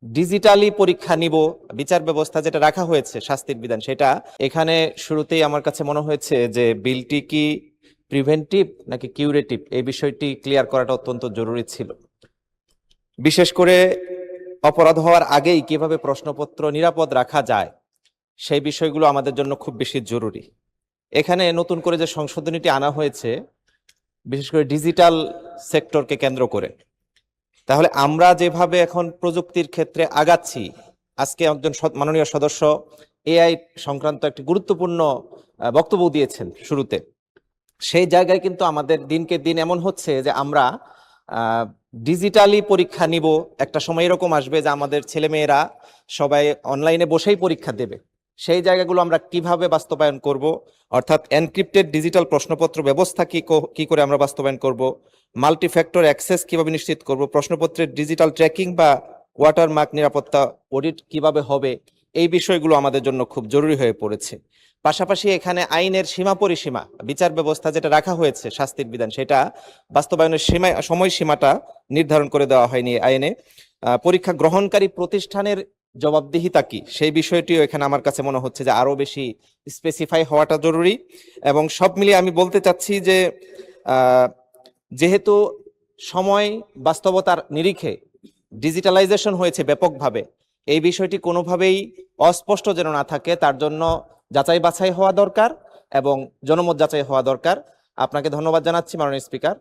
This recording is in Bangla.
ডিজিটালি পরীক্ষা নিব, বিচার ব্যবস্থা যেটা রাখা হয়েছে শাস্তির বিধান, সেটা এখানে শুরুতেই আমার কাছে মনে হয়েছে যে বিলটি কি প্রিভেন্টিভ নাকি কিউরেটিভ, এই বিষয়টি ক্লিয়ার করাটা অত্যন্ত জরুরি ছিল। বিশেষ করে অপরাধ হওয়ার আগেই কিভাবে প্রশ্নপত্র নিরাপদ রাখা যায়, সেই বিষয়গুলো আমাদের জন্য খুব বেশি জরুরি। এখানে নতুন করে যে সংশোধনীটি আনা হয়েছে, বিশেষ করে ডিজিটাল সেক্টরকে কেন্দ্র করে, তাহলে আমরা যেভাবে এখন প্রযুক্তির ক্ষেত্রে আগাচ্ছি, আজকে একজন মাননীয় সদস্য এআই সংক্রান্ত একটি গুরুত্বপূর্ণ বক্তব্য দিয়েছেন শুরুতে। সেই জায়গায় কিন্তু আমাদের দিনকে দিন এমন হচ্ছে যে আমরা ডিজিটালি পরীক্ষা নিব, একটা সময় এরকম আসবে যে আমাদের ছেলেমেয়েরা সবাই অনলাইনে বসেই পরীক্ষা দেবে। সেই জায়গাগুলো আমরা কিভাবে বাস্তবায়ন করব, অর্থাৎ এনক্রিপ্টেড ডিজিটাল প্রশ্নপত্র ব্যবস্থা কি করে আমরা বাস্তবায়ন করব, মাল্টি ফ্যাক্টর অ্যাক্সেস কিভাবে নিশ্চিত করব, প্রশ্নপত্রের ডিজিটাল ট্র্যাকিং বা ওয়াটারমার্ক নিরাপত্তা অডিট কিভাবে হবে, এই বিষয়গুলো আমাদের জন্য খুব জরুরি হয়ে পড়েছে। পাশাপাশি এখানে আইনের সীমা পরিসীমা, বিচার ব্যবস্থা যেটা রাখা হয়েছে শাস্তির বিধান, সেটা বাস্তবায়নের সময়সীমাটা নির্ধারণ করে দেওয়া হয়নি আইনে। পরীক্ষা গ্রহণকারী প্রতিষ্ঠানের জবাবদিহিতা কি, সেই বিষয়টিও এখানে আমার কাছে মনে হচ্ছে যে আরো বেশি স্পেসিফাই হওয়াটা জরুরি। এবং সব মিলিয়ে আমি বলতে চাচ্ছি যে যেহেতু সময় বাস্তবতার নিরিখে ডিজিটালাইজেশন হয়েছে ব্যাপকভাবে, এই বিষয়টি কোনোভাবেই অস্পষ্ট যেন না থাকে, তার জন্য যাচাই বাছাই হওয়া দরকার এবং জনমত যাচাই হওয়া দরকার। আপনাকে ধন্যবাদ জানাচ্ছি মাননীয় স্পিকার।